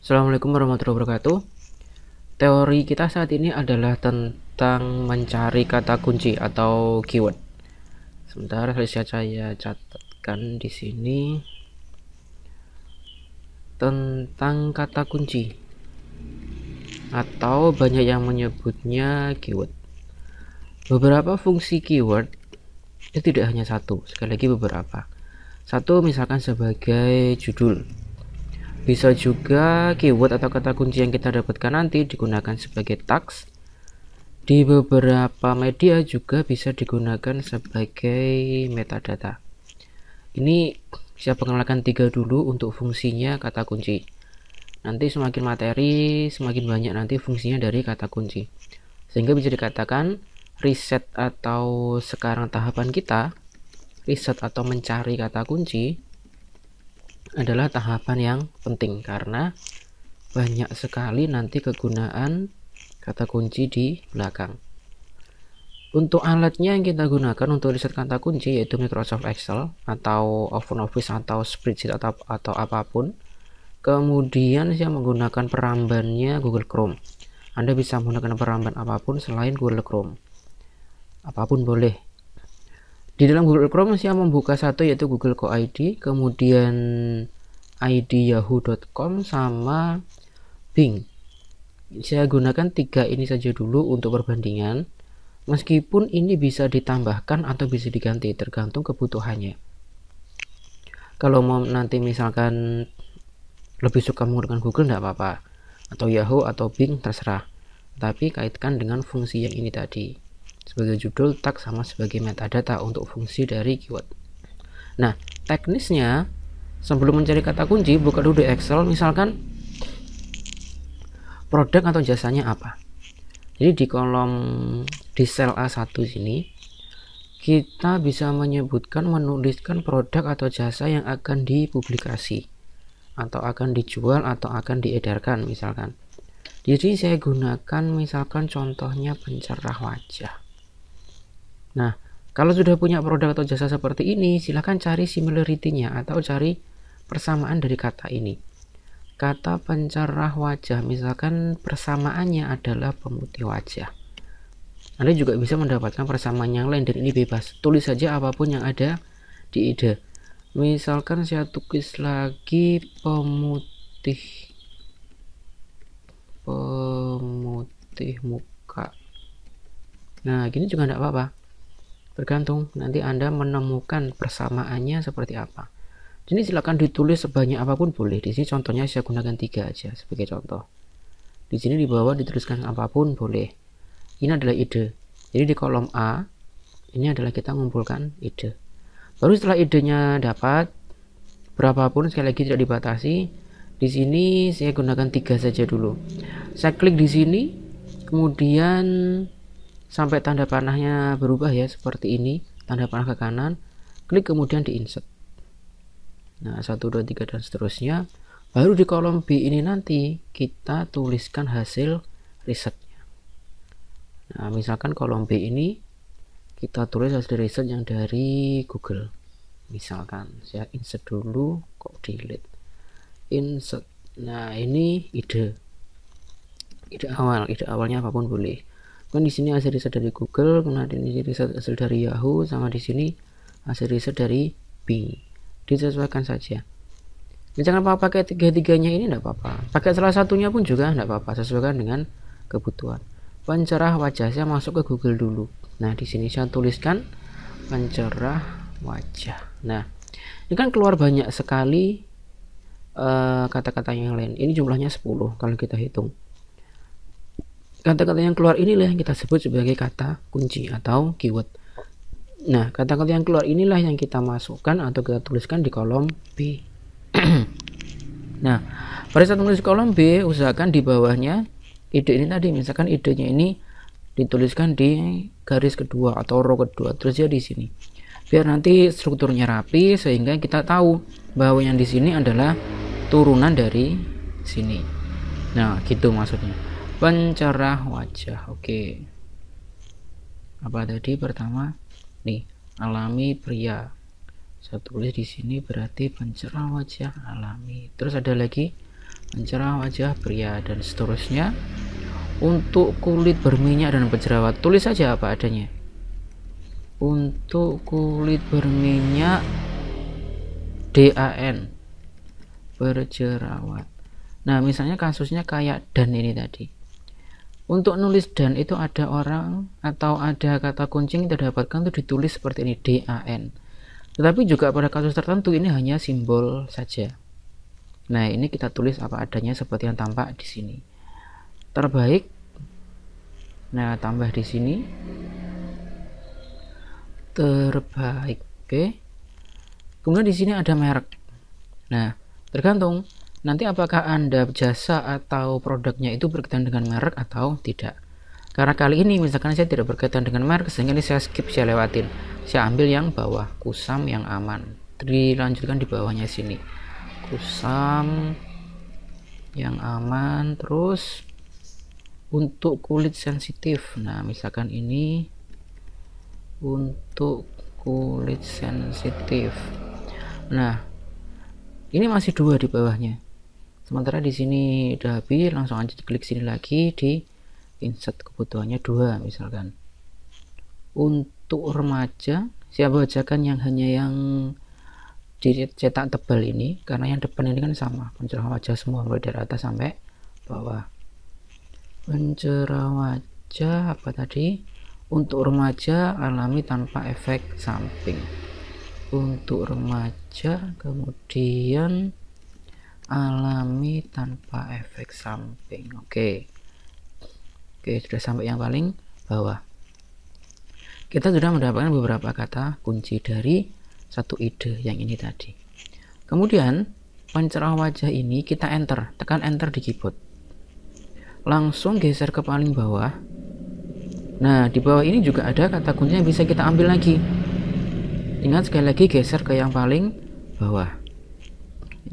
Assalamualaikum warahmatullahi wabarakatuh. Teori kita saat ini adalah tentang mencari kata kunci atau keyword. Sebentar, saya catatkan di sini tentang kata kunci atau banyak yang menyebutnya keyword. Beberapa fungsi keyword itu tidak hanya satu, sekali lagi beberapa. Satu misalkan sebagai judul. Bisa juga keyword atau kata kunci yang kita dapatkan nanti digunakan sebagai tags. Di beberapa media juga bisa digunakan sebagai metadata. Ini saya perkenalkan 3 dulu untuk fungsinya kata kunci. Nanti semakin materi, semakin banyak nanti fungsinya dari kata kunci. Sehingga bisa dikatakan riset atau sekarang tahapan kita, riset atau mencari kata kunci adalah tahapan yang penting karena banyak sekali nanti kegunaan kata kunci di belakang. Untuk alatnya yang kita gunakan untuk riset kata kunci yaitu Microsoft Excel atau OpenOffice atau spreadsheet atau apapun. Kemudian saya menggunakan perambannya Google Chrome. Anda bisa menggunakan peramban apapun selain Google Chrome. Apapun boleh. Di dalam Google Chrome saya membuka satu yaitu Google Co-id, kemudian id yahoo.com sama Bing. Saya gunakan 3 ini saja dulu untuk perbandingan. Meskipun ini bisa ditambahkan atau bisa diganti tergantung kebutuhannya. Kalau mau nanti misalkan lebih suka menggunakan Google tidak apa-apa, atau Yahoo atau Bing terserah. Tapi kaitkan dengan fungsi yang ini tadi. Sebagai judul, tag sama sebagai metadata untuk fungsi dari keyword. Nah, teknisnya sebelum mencari kata kunci, buka dulu di Excel, misalkan produk atau jasanya apa. Jadi di kolom di sel A1 sini kita bisa menuliskan produk atau jasa yang akan dipublikasi atau akan dijual atau akan diedarkan misalkan. Jadi saya gunakan misalkan contohnya pencerah wajah. Nah, kalau sudah punya produk atau jasa seperti ini, silahkan cari similarity-nya atau cari persamaan dari kata ini. Kata pencerah wajah, misalkan persamaannya adalah pemutih wajah. Anda juga bisa mendapatkan persamaan yang lain dan ini bebas. Tulis saja apapun yang ada di ide. Misalkan saya tulis lagi pemutih muka. Nah, gini juga tidak apa-apa. Tergantung nanti Anda menemukan persamaannya seperti apa. Jadi silakan ditulis sebanyak apapun boleh. Di sini contohnya saya gunakan 3 aja sebagai contoh. Di sini di bawah dituliskan apapun boleh. Ini adalah ide. Jadi di kolom A ini adalah kita mengumpulkan ide. Baru setelah idenya dapat berapapun, sekali lagi tidak dibatasi. Di sini saya gunakan 3 saja dulu. Saya klik di sini, kemudian sampai tanda panahnya berubah ya seperti ini, tanda panah ke kanan, klik kemudian di insert. Nah 1, 2, 3 dan seterusnya. Baru di kolom B ini nanti kita tuliskan hasil risetnya. Nah misalkan kolom B ini kita tulis hasil riset yang dari Google. Misalkan saya insert dulu, kok delete, insert. Nah ini ide awalnya apapun boleh. Kan di sini hasil riset dari Google, kemudian ini hasil dari Yahoo, sama di sini hasil riset dari Bing. Disesuaikan saja. Jangan apa-apa pakai 3-3-nya ini, tidak apa-apa. Pakai salah satunya pun juga tidak apa-apa, sesuaikan dengan kebutuhan. Pencerah wajah, saya masuk ke Google dulu. Nah di sini saya tuliskan pencerah wajah. Nah ini kan keluar banyak sekali kata-kata yang lain. Ini jumlahnya 10 kalau kita hitung. Kata-kata yang keluar inilah yang kita sebut sebagai kata kunci atau keyword. Nah, kata-kata yang keluar inilah yang kita masukkan atau kita tuliskan di kolom B. Nah, pada saat menulis kolom B, usahakan di bawahnya ide ini tadi, misalkan idenya ini dituliskan di garis kedua atau row kedua, terus ya di sini. Biar nanti strukturnya rapi sehingga kita tahu bahwa yang di sini adalah turunan dari sini. Nah, gitu maksudnya. Pencerah wajah. Oke. Apa tadi pertama? Nih, alami pria. Saya tulis di sini berarti pencerah wajah alami. Terus ada lagi Pencerah wajah pria dan seterusnya. Untuk kulit berminyak dan berjerawat, tulis saja apa adanya. Untuk kulit berminyak DAN, berjerawat. Nah, misalnya kasusnya kayak dan ini tadi. Untuk nulis dan itu ada orang atau ada kata kunci yang kita dapatkan itu ditulis seperti ini, DAN. Tetapi juga pada kasus tertentu ini hanya simbol saja. Nah, ini kita tulis apa adanya seperti yang tampak di sini. Terbaik. Nah, tambah di sini. Terbaik. Oke. Kemudian di sini ada merek. Nah, tergantung nanti apakah Anda jasa atau produknya itu berkaitan dengan merek atau tidak. Karena kali ini misalkan saya tidak berkaitan dengan merek, sehingga ini saya skip, saya lewatin. Saya ambil yang bawah, kusam yang aman. Dilanjutkan di bawahnya sini. Kusam yang aman. Terus untuk kulit sensitif. Nah, misalkan ini untuk kulit sensitif. Nah, ini masih 2 di bawahnya. Sementara di sini udah habis, langsung aja klik sini lagi, di insert kebutuhannya 2 misalkan. Untuk remaja, saya bacakan yang hanya yang dicetak tebal ini, karena yang depan ini kan sama, pencerah wajah semua mulai dari atas sampai bawah. Pencerah wajah apa tadi? Untuk remaja alami tanpa efek samping. Untuk remaja kemudian alami tanpa efek samping. Oke, sudah sampai yang paling bawah. Kita sudah mendapatkan beberapa kata kunci dari satu ide yang ini tadi. Kemudian pencerah wajah ini kita enter, tekan enter di keyboard, langsung geser ke paling bawah. Nah, di bawah ini juga ada kata kunci yang bisa kita ambil lagi. Ingat, sekali lagi geser ke yang paling bawah.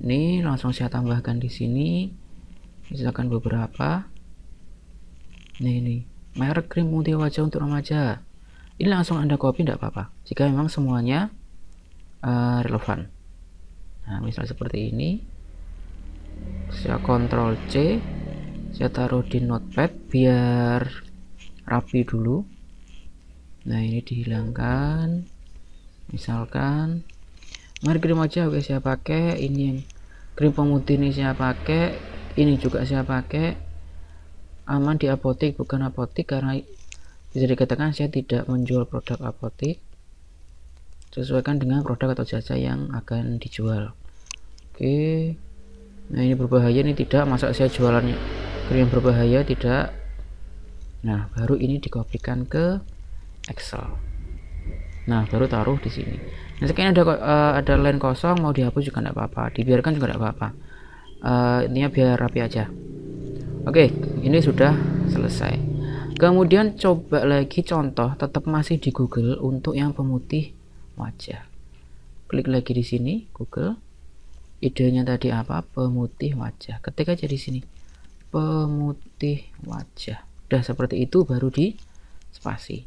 Ini langsung saya tambahkan di sini, misalkan beberapa. Ini merek krim putih wajah untuk remaja. Ini langsung Anda copy, tidak apa-apa jika memang semuanya relevan. Nah, misalnya seperti ini, saya Ctrl C, saya taruh di notepad biar rapi dulu. Nah, ini dihilangkan. Misalkan merek krim wajah, oke, saya pakai ini. Yang krim pemutih ini saya pakai, ini juga saya pakai. Aman di apotik, bukan apotik, karena bisa dikatakan saya tidak menjual produk apotik. Sesuaikan dengan produk atau jasa yang akan dijual. Oke. Nah, ini berbahaya, ini tidak. Masa saya jualannya krim berbahaya? Tidak. Nah, baru ini dikopikan ke Excel. Nah, baru taruh di sini. Nah, sekarang ada line kosong, mau dihapus juga tidak apa-apa, dibiarkan juga tidak apa-apa. Intinya biar rapi aja. Oke, ini sudah selesai. Kemudian coba lagi contoh, tetap masih di Google untuk yang pemutih wajah. Klik lagi di sini Google. Idenya tadi apa? Pemutih wajah. Ketik aja di sini pemutih wajah. Udah seperti itu, baru di spasi.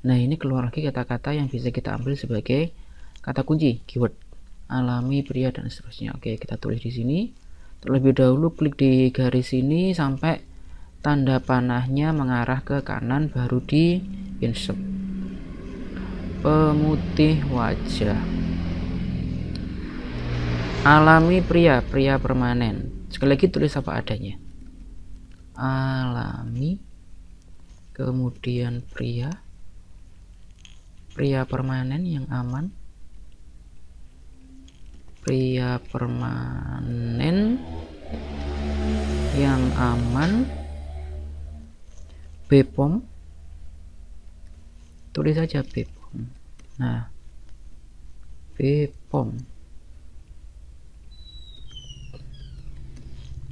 Nah, ini keluar lagi kata-kata yang bisa kita ambil sebagai kata kunci keyword. Alami, pria, dan seterusnya. Oke, kita tulis di sini. Terlebih dahulu klik di garis ini sampai tanda panahnya mengarah ke kanan, baru di insert. Pemutih wajah. Alami, pria, pria permanen. Sekali lagi tulis apa adanya. Alami, kemudian pria, pria permanen yang aman, pria permanen yang aman, BPOM, tulis saja BPOM. Nah, BPOM.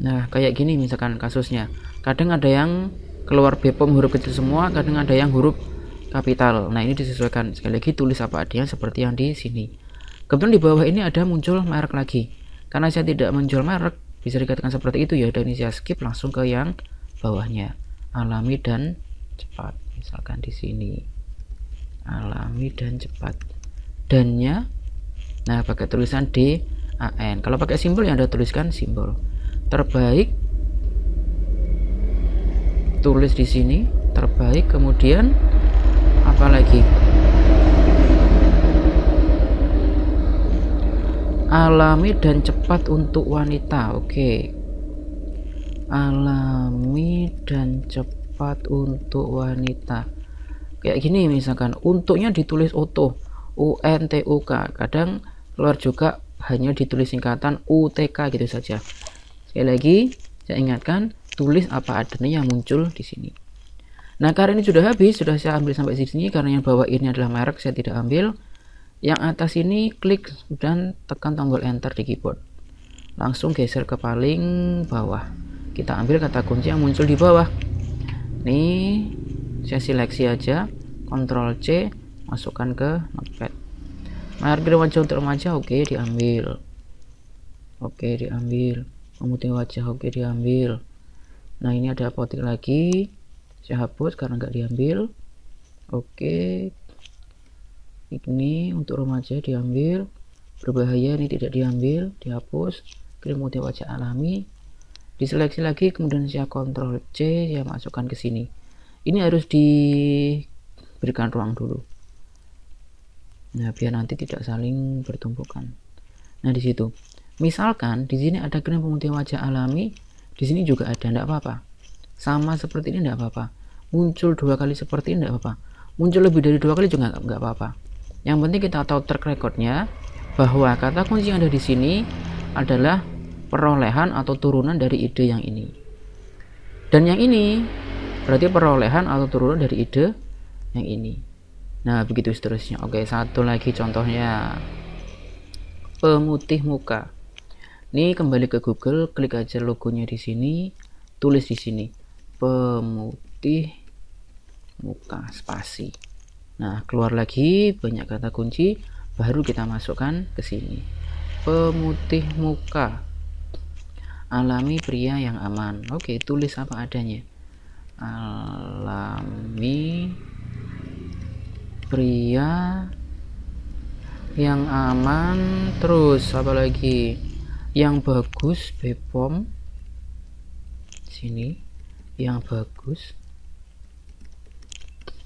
Nah, kayak gini misalkan kasusnya. Kadang ada yang keluar BPOM huruf kecil semua, kadang ada yang huruf kapital. Nah, ini disesuaikan. Sekali lagi tulis apa adanya seperti yang di sini. Kemudian di bawah ini ada muncul merek lagi. Karena saya tidak menjual merek, bisa dikatakan seperti itu ya. Dan ini saya skip langsung ke yang bawahnya. Alami dan cepat. Misalkan di sini. Alami dan cepat. Dannya, nah, pakai tulisan DAN. Kalau pakai simbol yang Anda tuliskan simbol. terbaik, tulis di sini terbaik, kemudian apalagi alami dan cepat untuk wanita. Oke, alami dan cepat untuk wanita kayak gini. Misalkan untuknya ditulis UNTUK, kadang keluar juga hanya ditulis singkatan UTK gitu saja. Sekali lagi saya ingatkan, tulis apa adanya yang muncul di sini. Nah, karena ini sudah habis, sudah saya ambil sampai di sini. Karena yang bawah ini adalah merek, saya tidak ambil. Yang atas ini klik dan tekan tombol enter di keyboard, langsung geser ke paling bawah. Kita ambil kata kunci yang muncul di bawah. Nih, saya seleksi aja, Ctrl C, masukkan ke notepad. Marker wajah untuk remaja, oke, diambil. Oke, diambil. Memutih wajah, oke, diambil. Nah, ini ada apotik lagi, saya hapus karena nggak diambil. Oke, ini untuk remaja diambil, berbahaya ini tidak diambil, dihapus. Krim putih wajah alami, diseleksi lagi, kemudian saya Ctrl C, saya masukkan ke sini. Ini harus diberikan ruang dulu, nah biar nanti tidak saling bertumpukan. Nah, di situ misalkan di sini ada krim pemutih wajah alami, di sini juga ada, enggak apa-apa. Sama seperti ini enggak apa-apa, muncul 2 kali seperti ini enggak apa-apa, muncul lebih dari 2 kali juga enggak apa-apa. Yang penting kita tahu track recordnya, bahwa kata kunci yang ada di sini adalah perolehan atau turunan dari ide yang ini, dan yang ini berarti perolehan atau turunan dari ide yang ini. Nah, begitu seterusnya. Oke, satu lagi contohnya, pemutih muka. Ini kembali ke Google, klik aja logonya di sini, tulis di sini pemutih muka spasi. Nah, keluar lagi banyak kata kunci, baru kita masukkan ke sini. Pemutih muka alami pria yang aman. Oke, tulis apa adanya, alami pria yang aman. Terus apa lagi, yang bagus, Bepom sini, yang bagus.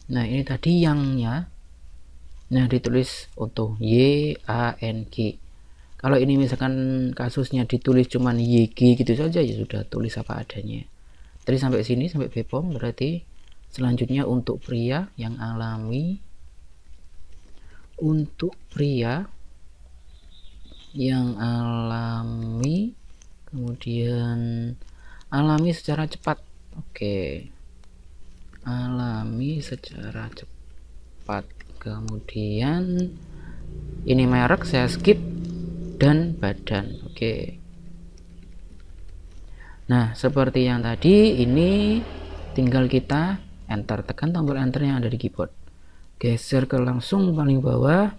Nah, ini tadi yangnya, nah ditulis untuk YANG. Kalau ini misalkan kasusnya ditulis cuman YG gitu saja, ya sudah, tulis apa adanya. Tadi sampai sini, sampai Bepom, berarti selanjutnya untuk pria yang alami, untuk pria yang alami, kemudian alami secara cepat. Oke, alami secara cepat, kemudian ini merek saya skip, dan badan. Oke, nah seperti yang tadi, ini tinggal kita enter, tekan tombol enter yang ada di keyboard, geser ke langsung paling bawah,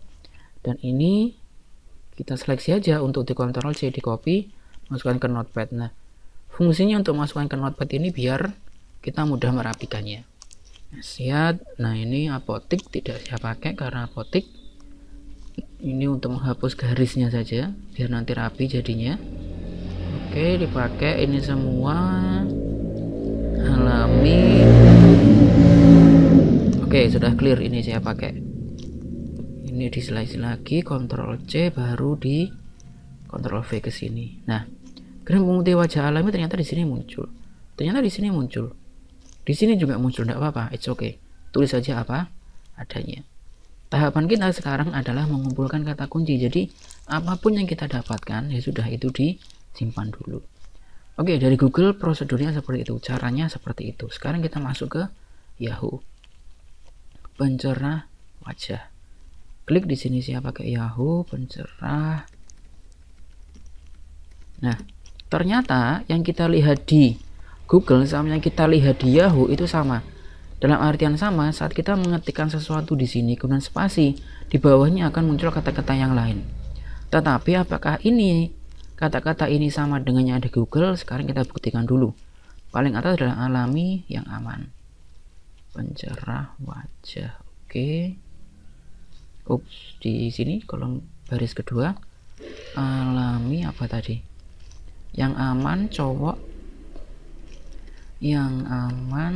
dan ini kita seleksi aja untuk di Ctrl C, di copy, masukkan ke notepad. Nah, fungsinya untuk masukkan ke notepad ini biar kita mudah merapikannya. Siap. Nah, ini apotik tidak saya pakai karena apotik ini untuk menghapus garisnya saja biar nanti rapi jadinya. Oke, dipakai ini semua alami. Oke, sudah clear. Ini saya pakai, ini diseleksi lagi, Ctrl C, baru di Ctrl V ke sini. Nah, krim pemutih wajah alami ternyata di sini muncul, ternyata di sini muncul, di sini juga muncul, tidak apa-apa, it's okay, tulis saja apa adanya. Tahapan kita sekarang adalah mengumpulkan kata kunci, jadi apapun yang kita dapatkan ya sudah, itu disimpan dulu. Oke, dari Google prosedurnya seperti itu, caranya seperti itu. Sekarang kita masuk ke Yahoo, pencerah wajah, klik di sini, saya pakai Yahoo pencerah. Nah, ternyata yang kita lihat di Google sama yang kita lihat di Yahoo itu sama. Dalam artian sama, saat kita mengetikkan sesuatu di sini kemudian spasi, di bawahnya akan muncul kata-kata yang lain. Tetapi apakah ini kata-kata ini sama dengan yang ada di Google? Sekarang kita buktikan dulu. Paling atas adalah alami yang aman, pencerah wajah. Oke. Di sini kolom baris kedua, alami apa tadi? Yang aman cowok, yang aman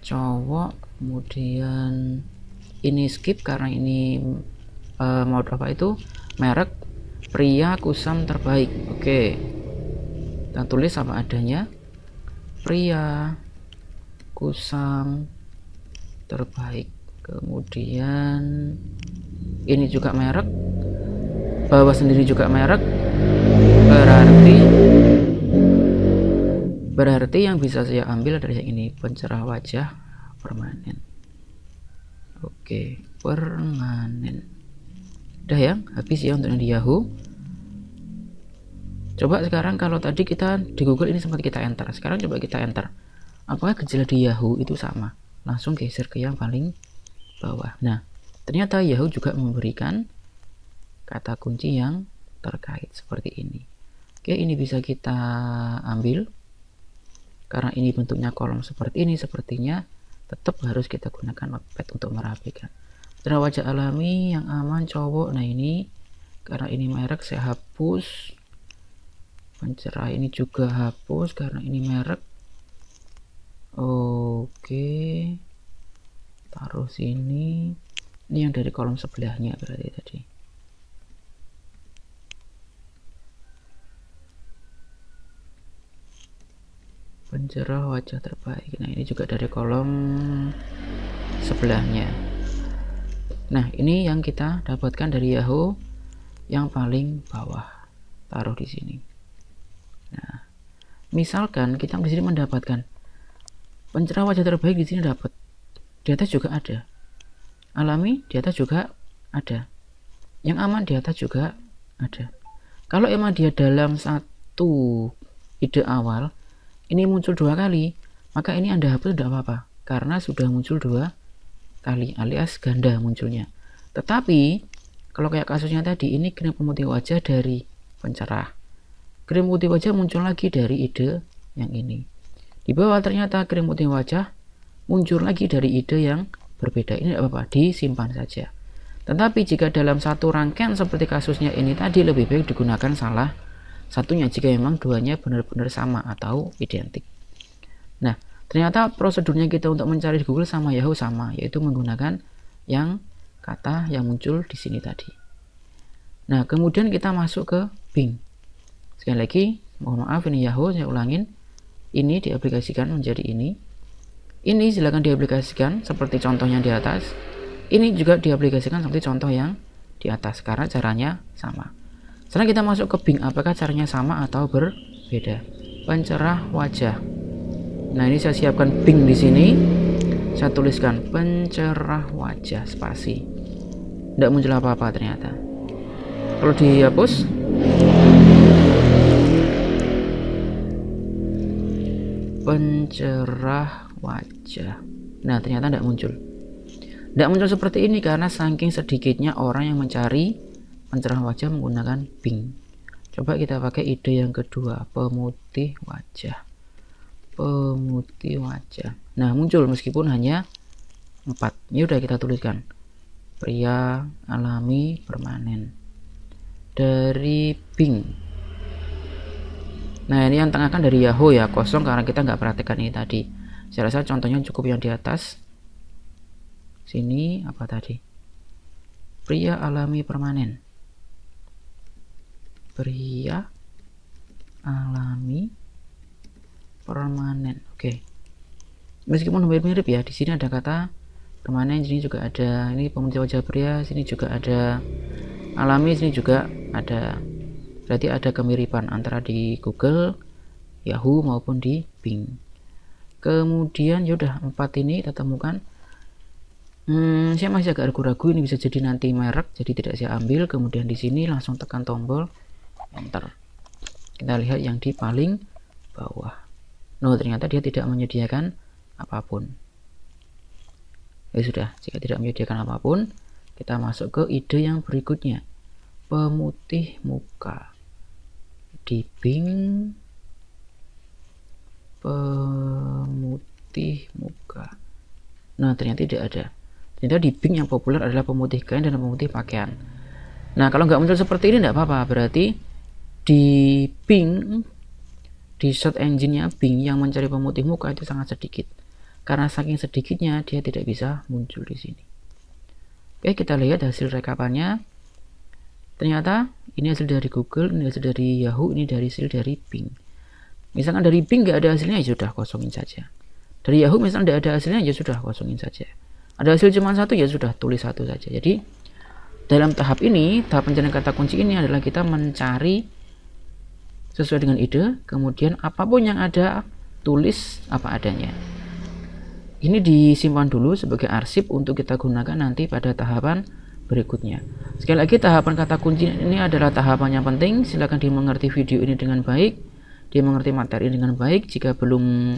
cowok, kemudian ini skip karena ini mode apa itu, merek, pria kusam terbaik. Oke, kita tulis apa adanya, pria kusam terbaik. Kemudian ini juga merek, bawah sendiri juga merek, berarti yang bisa saya ambil adalah yang ini, pencerah wajah permanen. Oke, permanen. Udah ya, habis ya untuk yang di Yahoo. Coba sekarang kalau tadi kita di Google ini sempat kita enter, sekarang coba kita enter. Apakah gejala di Yahoo itu sama? Langsung geser ke yang paling bawah. Nah, ternyata Yahoo juga memberikan kata kunci yang terkait seperti ini. Oke, ini bisa kita ambil. Karena ini bentuknya kolom seperti ini, sepertinya tetap harus kita gunakan notepad untuk merapikan. Pencerah wajah alami, yang aman cowok. Nah ini karena ini merek saya hapus. Pencerah ini juga hapus karena ini merek. Oke, taruh sini. Ini yang dari kolom sebelahnya berarti tadi. Pencerah wajah terbaik. Nah ini juga dari kolom sebelahnya. Nah ini yang kita dapatkan dari Yahoo yang paling bawah, taruh di sini. Nah misalkan kita di sini mendapatkan pencerah wajah terbaik, di sini dapat, di atas juga ada, alami di atas juga ada, yang aman di atas juga ada. Kalau emang dia dalam satu ide awal ini muncul 2 kali, maka ini Anda hapus tidak apa-apa karena sudah muncul 2 kali alias ganda munculnya. Tetapi kalau kayak kasusnya tadi, ini krim pemutih wajah dari pencerah, krim putih wajah muncul lagi dari ide yang ini, di bawah ternyata krim putih wajah muncul lagi dari ide yang berbeda. Ini tidak apa-apa, disimpan saja. Tetapi jika dalam satu rangkaian seperti kasusnya ini tadi, lebih baik digunakan salah satunya jika memang duanya benar-benar sama atau identik. Nah, ternyata prosedurnya kita untuk mencari di Google sama Yahoo sama, yaitu menggunakan yang kata yang muncul di sini tadi. Nah, kemudian kita masuk ke Bing. Sekali lagi, mohon maaf ini Yahoo, saya ulangin. Ini diaplikasikan menjadi ini. Ini silakan diaplikasikan seperti contohnya di atas. Ini juga diaplikasikan seperti contoh yang di atas karena caranya sama. Sekarang kita masuk ke Bing, apakah caranya sama atau berbeda? Pencerah wajah. Nah, ini saya siapkan Bing di sini. Saya tuliskan pencerah wajah spasi. Tidak muncul apa-apa ternyata. Kalau dihapus, pencerah wajah. Nah, ternyata tidak muncul. Tidak muncul seperti ini karena saking sedikitnya orang yang mencari pencerah wajah menggunakan Bing. Coba kita pakai ide yang kedua, pemutih wajah. Pemutih wajah. Nah, muncul meskipun hanya 4. Ini udah kita tuliskan. Pria alami permanen. Dari Bing. Nah, ini yang tengah kan dari Yahoo ya, kosong karena kita nggak perhatikan ini tadi. Saya rasa contohnya cukup yang di atas. Sini apa tadi? Pria alami permanen. Pria alami permanen. Oke. Meskipun mirip-mirip ya, di sini ada kata permanen, sini juga ada. Ini pemutih wajah pria, sini juga ada alami, sini juga ada. Berarti ada kemiripan antara di Google, Yahoo maupun di Bing. Kemudian yaudah 4 ini kita temukan. Saya masih agak ragu-ragu, ini bisa jadi nanti merek, jadi tidak saya ambil. Kemudian di sini langsung tekan tombol enter. Kita lihat yang di paling bawah. No, ternyata dia tidak menyediakan apapun. Ya sudah, jika tidak menyediakan apapun, kita masuk ke ide yang berikutnya, pemutih muka. Di Bing, pemutih muka. Nah, ternyata tidak ada. Ternyata di Bing yang populer adalah pemutih kain dan pemutih pakaian. Nah, kalau nggak muncul seperti ini tidak apa-apa, berarti di Bing, di search engine-nya Bing yang mencari pemutih muka itu sangat sedikit. Karena saking sedikitnya dia tidak bisa muncul di sini. Oke, kita lihat hasil rekapannya. Ternyata ini hasil dari Google, ini hasil dari Yahoo, ini dari hasil dari Bing. Misalkan dari Bing nggak ada hasilnya, ya sudah kosongin saja. Dari Yahoo misalnya tidak ada hasilnya, ya sudah kosongin saja. Ada hasil cuma satu, ya sudah tulis satu saja. Jadi dalam tahap ini, tahap pencarian kata kunci ini adalah kita mencari sesuai dengan ide, kemudian apapun yang ada tulis apa adanya. Ini disimpan dulu sebagai arsip untuk kita gunakan nanti pada tahapan berikutnya. Sekali lagi, tahapan kata kunci ini adalah tahapan yang penting. Silakan dimengerti video ini dengan baik, dimengerti materi dengan baik. Jika belum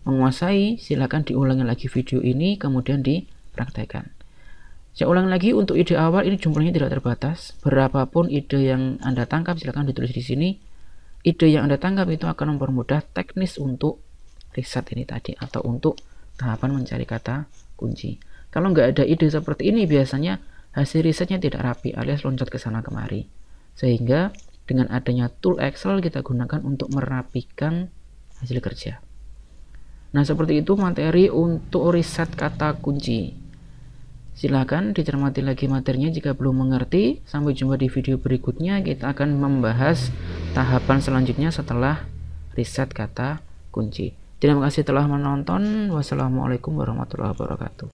menguasai, silakan diulangi lagi video ini kemudian dipraktekkan. Saya ulangi lagi, untuk ide awal ini jumlahnya tidak terbatas. Berapapun ide yang Anda tangkap silakan ditulis di sini. Ide yang Anda tangkap itu akan mempermudah teknis untuk riset ini tadi, atau untuk tahapan mencari kata kunci. Kalau nggak ada ide seperti ini, biasanya hasil risetnya tidak rapi alias loncat ke sana kemari. Sehingga dengan adanya tool Excel kita gunakan untuk merapikan hasil kerja. Nah, seperti itu materi untuk riset kata kunci. Silahkan dicermati lagi materinya jika belum mengerti. Sampai jumpa di video berikutnya. Kita akan membahas tahapan selanjutnya setelah riset kata kunci. Terima kasih telah menonton. Wassalamualaikum warahmatullahi wabarakatuh.